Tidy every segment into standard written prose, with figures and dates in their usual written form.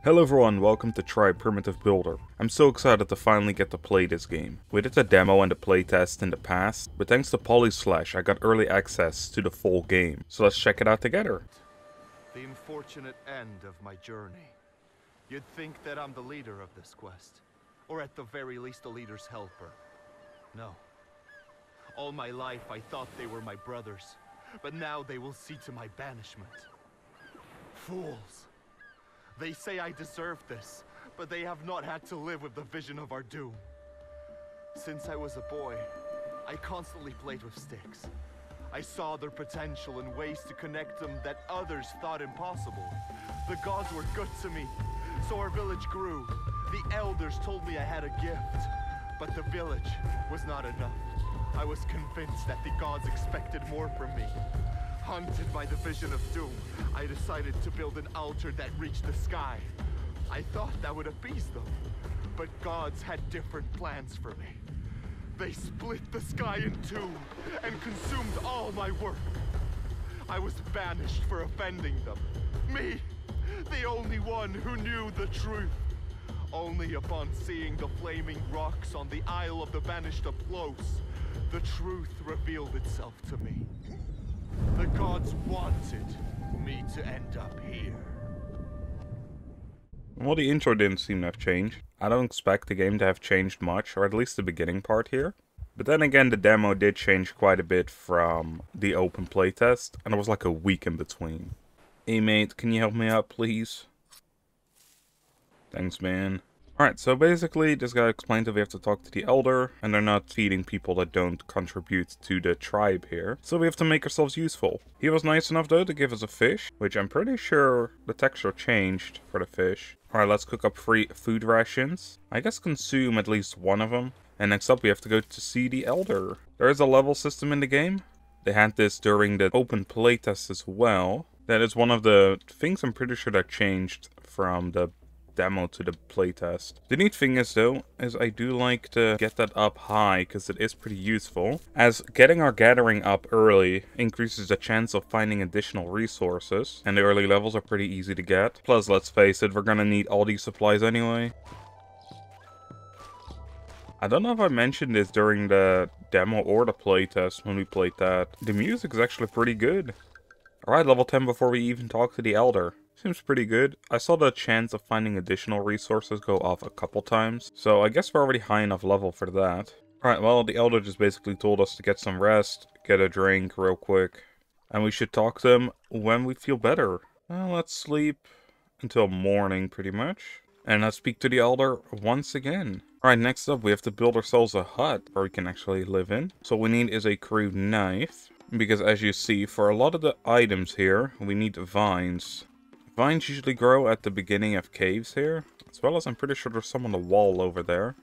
Hello everyone, welcome to Try Primitive Builder. I'm so excited to finally get to play this game. We did the demo and the playtest in the past, but thanks to Polyslash I got early access to the full game. So let's check it out together. The unfortunate end of my journey. You'd think that I'm the leader of this quest, or at the very least the leader's helper. No. All my life I thought they were my brothers, but now they will see to my banishment. Fools! They say I deserve this, but they have not had to live with the vision of our doom. Since I was a boy, I constantly played with sticks. I saw their potential and ways to connect them that others thought impossible. The gods were good to me, so our village grew. The elders told me I had a gift, but the village was not enough. I was convinced that the gods expected more from me. Haunted by the vision of doom, I decided to build an altar that reached the sky. I thought that would appease them, but gods had different plans for me. They split the sky in two and consumed all my work. I was banished for offending them. Me, the only one who knew the truth. Only upon seeing the flaming rocks on the Isle of the Banished up close, the truth revealed itself to me. The gods wanted me to end up here. Well, the intro didn't seem to have changed. I don't expect the game to have changed much, or at least the beginning part here. But then again, the demo did change quite a bit from the open playtest, and there was like a week in between. Hey mate, can you help me out please? Thanks man. Alright, so basically this guy explained that we have to talk to the elder, and they're not feeding people that don't contribute to the tribe here. So we have to make ourselves useful. He was nice enough though to give us a fish, which I'm pretty sure the texture changed for the fish. Alright, let's cook up free food rations. I guess consume at least one of them. And next up we have to go to see the elder. There is a level system in the game. They had this during the open playtest as well. That is one of the things I'm pretty sure that changed from the demo to the playtest. The neat thing is though, is I do like to get that up high because it is pretty useful, as getting our gathering up early increases the chance of finding additional resources, and the early levels are pretty easy to get. Plus, let's face it, we're gonna need all these supplies anyway. I don't know if I mentioned this during the demo or the playtest when we played that. The music is actually pretty good. Alright, level 10 before we even talk to the elder. Seems pretty good. I saw the chance of finding additional resources go off a couple times, so I guess we're already high enough level for that. Alright, well, the elder just basically told us to get some rest, get a drink real quick, and we should talk to them when we feel better. Well, let's sleep until morning, pretty much. And let's speak to the elder once again. Alright, next up we have to build ourselves a hut where we can actually live in. So what we need is a crude knife, because as you see, for a lot of the items here, we need vines. Vines usually grow at the beginning of caves here, as well as I'm pretty sure there's some on the wall over there.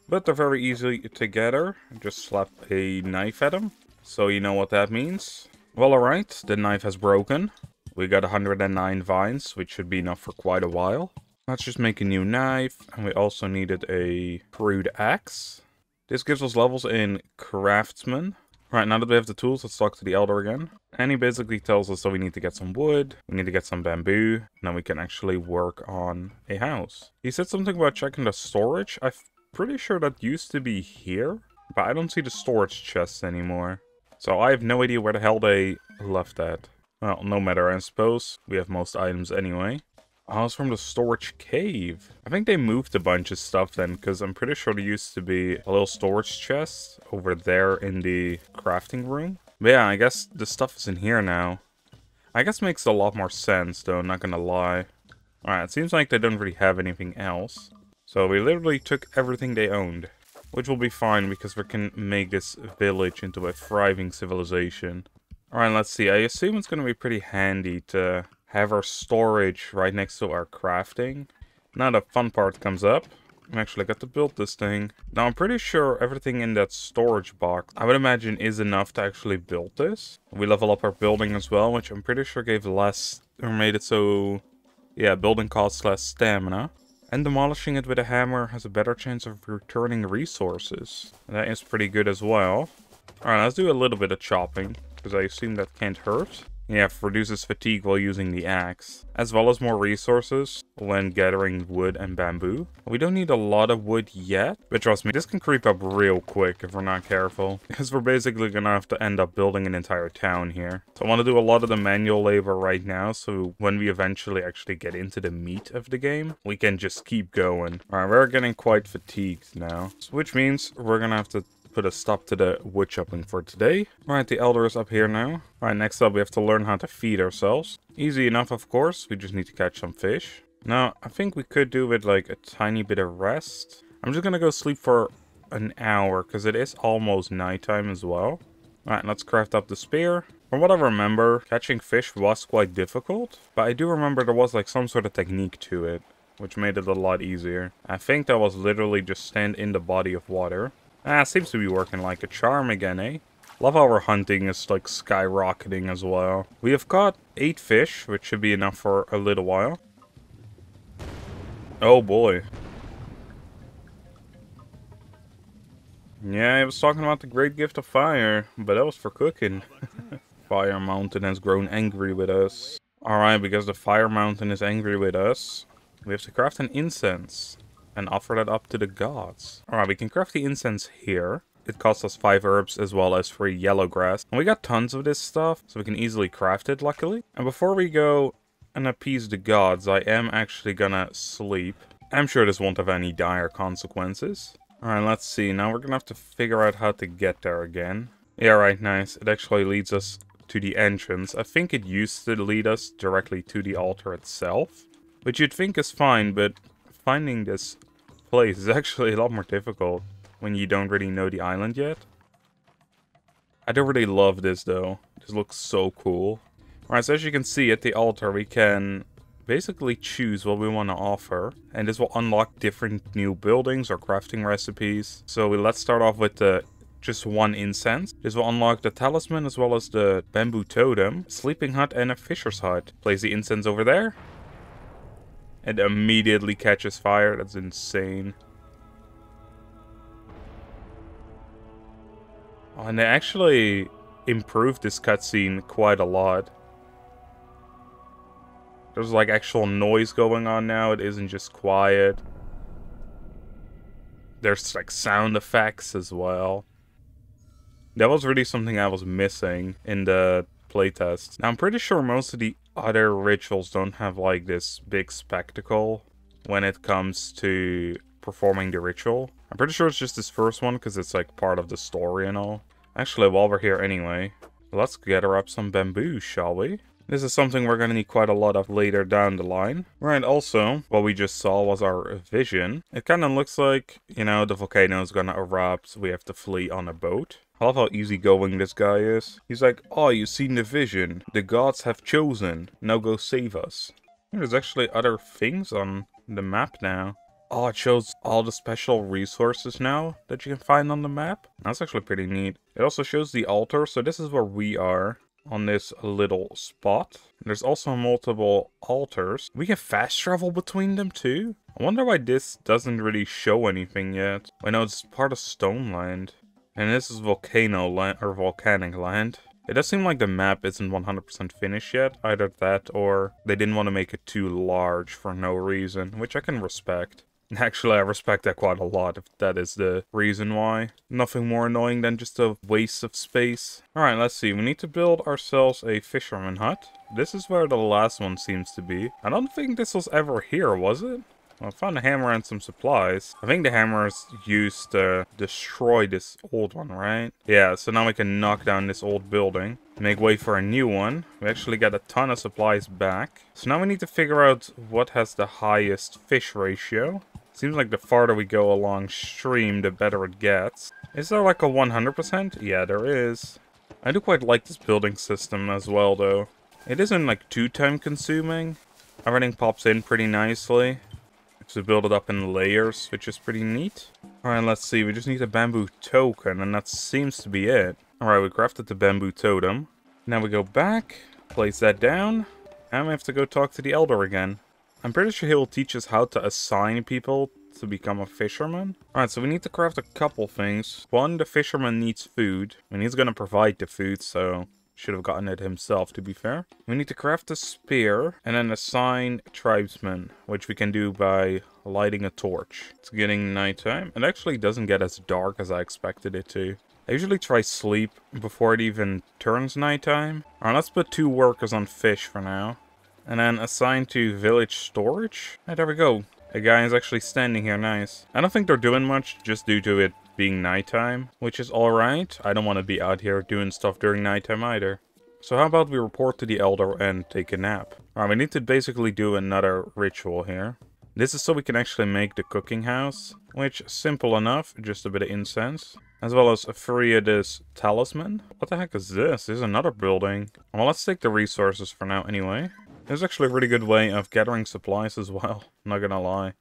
But they're very easy to gather. Just slap a knife at them, so you know what that means. Well, alright, the knife has broken. We got 109 vines, which should be enough for quite a while. Let's just make a new knife, and we also needed a crude axe. This gives us levels in craftsman. Right, now that we have the tools, let's talk to the elder again. And he basically tells us that we need to get some wood, we need to get some bamboo, and then we can actually work on a house. He said something about checking the storage. I'm pretty sure that used to be here, but I don't see the storage chests anymore. So I have no idea where the hell they left that. Well, no matter, I suppose. We have most items anyway. Oh, it's from the storage cave. I think they moved a bunch of stuff then, because I'm pretty sure there used to be a little storage chest over there in the crafting room. But yeah, I guess the stuff is in here now. I guess it makes a lot more sense though, not gonna lie. Alright, it seems like they don't really have anything else. So we literally took everything they owned. Which will be fine, because we can make this village into a thriving civilization. Alright, let's see. I assume it's gonna be pretty handy to have our storage right next to our crafting. Now the fun part comes up. I actually got to build this thing. Now I'm pretty sure everything in that storage box, I would imagine, is enough to actually build this. We level up our building as well, which I'm pretty sure gave less, or made it so, yeah, building costs less stamina. And demolishing it with a hammer has a better chance of returning resources. That is pretty good as well. Alright, let's do a little bit of chopping, because I assume that can't hurt. Yeah, reduces fatigue while using the axe, as well as more resources when gathering wood and bamboo. We don't need a lot of wood yet, but trust me, this can creep up real quick if we're not careful, because we're basically gonna have to end up building an entire town here. So I want to do a lot of the manual labor right now, so when we eventually actually get into the meat of the game, we can just keep going. Alright, we're getting quite fatigued now, which means we're gonna have to put a stop to the wood chopping for today. Alright, the elder is up here now. Alright, next up we have to learn how to feed ourselves. Easy enough, of course. We just need to catch some fish. Now, I think we could do with like a tiny bit of rest. I'm just gonna go sleep for an hour because it is almost nighttime as well. Alright, let's craft up the spear. From what I remember, catching fish was quite difficult, but I do remember there was like some sort of technique to it, which made it a lot easier. I think that was literally just stand in the body of water. Seems to be working like a charm again, eh? Love how our hunting is like skyrocketing as well. We have caught 8 fish, which should be enough for a little while. Oh boy. Yeah, I was talking about the great gift of fire, but that was for cooking. Fire Mountain has grown angry with us. Alright, because the Fire Mountain is angry with us, we have to craft an incense and offer that up to the gods. Alright, we can craft the incense here. It costs us 5 herbs as well as 3 yellow grass. And we got tons of this stuff, so we can easily craft it, luckily. And before we go and appease the gods, I am actually gonna sleep. I'm sure this won't have any dire consequences. Alright, let's see. Now we're gonna have to figure out how to get there again. Yeah, right, nice. It actually leads us to the entrance. I think it used to lead us directly to the altar itself, which you'd think is fine, but finding this place is actually a lot more difficult when you don't really know the island yet. I don't really love this though. This looks so cool. Alright, so as you can see at the altar we can basically choose what we want to offer, and this will unlock different new buildings or crafting recipes. So let's start off with just 1 incense. This will unlock the talisman as well as the bamboo totem, sleeping hut, and a fisher's hut. Place the incense over there. It immediately catches fire. That's insane. Oh, and they actually improved this cutscene quite a lot. There's like actual noise going on now. It isn't just quiet. There's like sound effects as well. That was really something I was missing in the playtest. Now I'm pretty sure most of the other rituals don't have like this big spectacle when it comes to performing the ritual. I'm pretty sure it's just this first one because it's like part of the story and all. Actually, while we're here anyway, let's gather up some bamboo, shall we? This is something we're gonna need quite a lot of later down the line. Right, also, what we just saw was our vision. It kind of looks like, you know, the volcano is gonna erupt, we have to flee on a boat. I love how easygoing this guy is. He's like, oh, you've seen the vision. The gods have chosen. Now go save us. There's actually other things on the map now. Oh, it shows all the special resources now that you can find on the map. That's actually pretty neat. It also shows the altar, so this is where we are on this little spot. There's also multiple altars. We can fast travel between them too. I wonder why this doesn't really show anything yet. I know it's part of Stone Land. And this is volcano land, or volcanic land. It does seem like the map isn't 100% finished yet. Either that or they didn't want to make it too large for no reason, which I can respect. Actually, I respect that quite a lot if that is the reason why. Nothing more annoying than just a waste of space. Alright, let's see. We need to build ourselves a fisherman hut. This is where the last one seems to be. I don't think this was ever here, was it? Well, I found a hammer and some supplies. I think the hammer is used to destroy this old one, right? Yeah, so now we can knock down this old building. Make way for a new one. We actually got a ton of supplies back. So now we need to figure out what has the highest fish ratio. Seems like the farther we go along stream, the better it gets. Is there like a 100%? Yeah, there is. I do quite like this building system as well, though. It isn't like too time consuming. Everything pops in pretty nicely. So build it up in layers, which is pretty neat. Alright, let's see. We just need a bamboo token, and that seems to be it. Alright, we crafted the bamboo totem. Now we go back, place that down, and we have to go talk to the elder again. I'm pretty sure he will teach us how to assign people to become a fisherman. Alright, so we need to craft a couple things. One, the fisherman needs food, and he's gonna provide the food, so should have gotten it himself, to be fair. We need to craft a spear and then assign tribesmen, which we can do by lighting a torch. It's getting nighttime. It actually doesn't get as dark as I expected it to. I usually try sleep before it even turns nighttime. Alright, let's put 2 workers on fish for now. And then assign to village storage. Right, there we go. A guy is actually standing here, nice. I don't think they're doing much, just due to it being nighttime, which is alright. I don't want to be out here doing stuff during nighttime either. So how about we report to the Elder and take a nap? Alright, we need to basically do another ritual here. This is so we can actually make the cooking house, which is simple enough, just a bit of incense. As well as free this talisman. What the heck is this? This is another building. Well, let's take the resources for now anyway. There's actually a really good way of gathering supplies as well, not gonna lie.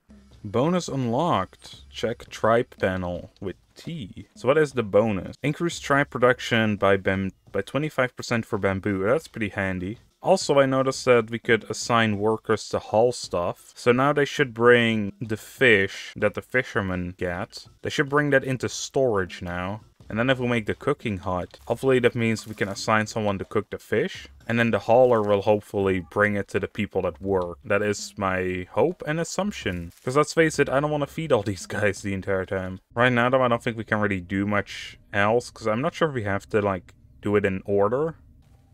Bonus unlocked. Check tribe panel with T. So what is the bonus? Increase tribe production by 25% for bamboo. That's pretty handy. Also, I noticed that we could assign workers to haul stuff. So now they should bring the fish that the fishermen get. They should bring that into storage now. And then if we make the cooking hut, hopefully that means we can assign someone to cook the fish. And then the hauler will hopefully bring it to the people that work. That is my hope and assumption. Because let's face it, I don't want to feed all these guys the entire time. Right now though, I don't think we can really do much else. Because I'm not sure if we have to like do it in order.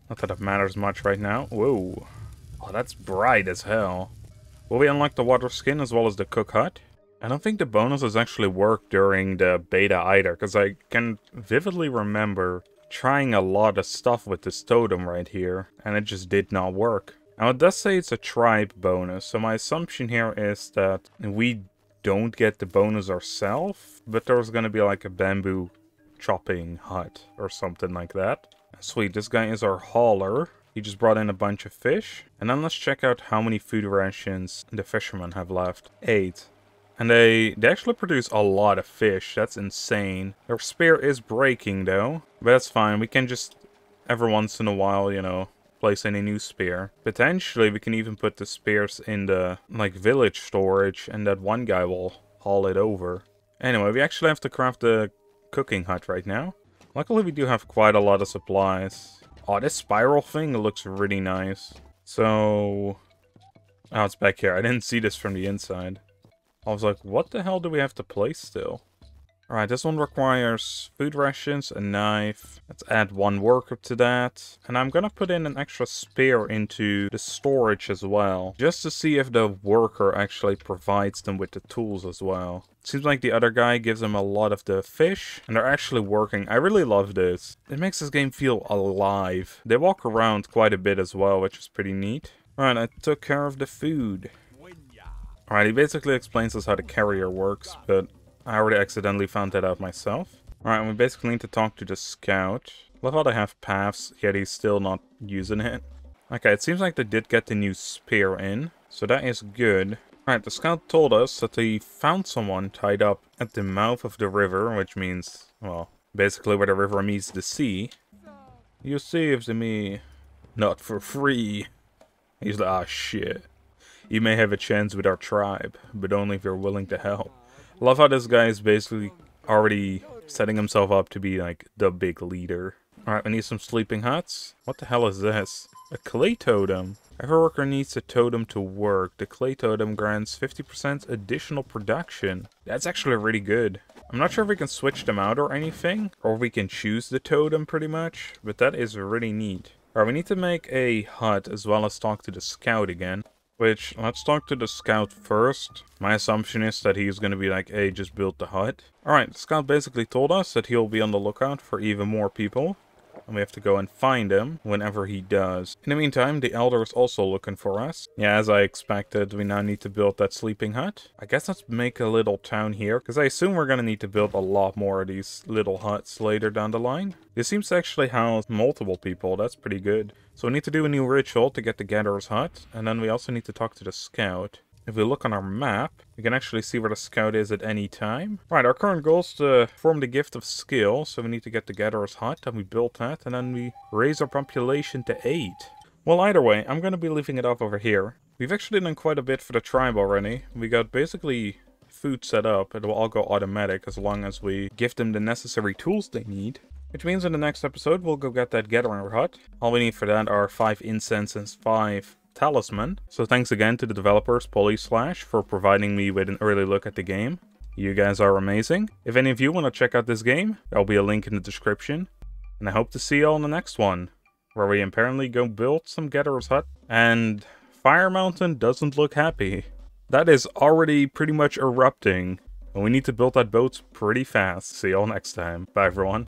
Not that it matters much right now. Whoa. Oh, that's bright as hell. Will we unlock the water skin as well as the cook hut? I don't think the bonuses actually worked during the beta either, because I can vividly remember trying a lot of stuff with this totem right here, and it just did not work. Now it does say it's a tribe bonus, so my assumption here is that we don't get the bonus ourselves, but there's gonna be like a bamboo chopping hut or something like that. Sweet, this guy is our hauler. He just brought in a bunch of fish. And then let's check out how many food rations the fishermen have left. 8. And they actually produce a lot of fish. That's insane. Their spear is breaking though. But that's fine. We can just, every once in a while, you know, place in a new spear. Potentially, we can even put the spears in the, like, village storage. And that one guy will haul it over. Anyway, we actually have to craft the cooking hut right now. Luckily, we do have quite a lot of supplies. Oh, this spiral thing looks really nice. So... oh, it's back here. I didn't see this from the inside. I was like, what the hell do we have to place still? Alright, this one requires food rations, a knife. Let's add 1 worker to that. And I'm gonna put in an extra spear into the storage as well. Just to see if the worker actually provides them with the tools as well. Seems like the other guy gives them a lot of the fish. And they're actually working. I really love this. It makes this game feel alive. They walk around quite a bit as well, which is pretty neat. Alright, I took care of the food. Alright, he basically explains us how the carrier works, but I already accidentally found that out myself. Alright, we basically need to talk to the scout. Love how they have paths, yet he's still not using it. Okay, it seems like they did get the new spear in, so that is good. Alright, the scout told us that he found someone tied up at the mouth of the river, which means, well, basically where the river meets the sea. You saved me. Not for free. He's like, ah, shit. You may have a chance with our tribe, but only if you're willing to help. Love how this guy is basically already setting himself up to be like the big leader. Alright, we need some sleeping huts. What the hell is this? A clay totem. Every worker needs a totem to work. The clay totem grants 50% additional production. That's actually really good. I'm not sure if we can switch them out or anything, or if we can choose the totem pretty much, but that is really neat. Alright, we need to make a hut as well as talk to the scout again. Which, let's talk to the scout first. My assumption is that he's gonna be like, hey, just build the hut. Alright, the scout basically told us that he'll be on the lookout for even more people. And we have to go and find him whenever he does. In the meantime, the Elder is also looking for us. Yeah, as I expected, we now need to build that sleeping hut. I guess let's make a little town here, because I assume we're gonna need to build a lot more of these little huts later down the line. This seems to actually house multiple people, that's pretty good. So we need to do a new ritual to get the Gatherer's hut, and then we also need to talk to the scout. If we look on our map, we can actually see where the scout is at any time. Right, our current goal is to form the gift of skill, so we need to get the Gatherer's hut, and we build that, and then we raise our population to 8. Well, either way, I'm going to be leaving it off over here. We've actually done quite a bit for the tribe already. We got basically food set up. It will all go automatic as long as we give them the necessary tools they need. Which means in the next episode, we'll go get that gathering hut. All we need for that are 5 incense and 5 talisman. So thanks again to the developers, Polyslash, for providing me with an early look at the game. You guys are amazing. If any of you want to check out this game, there'll be a link in the description. And I hope to see you all in the next one, where we apparently go build some gatherer's hut. And Fire Mountain doesn't look happy. That is already pretty much erupting. And we need to build that boat pretty fast. See you all next time. Bye everyone.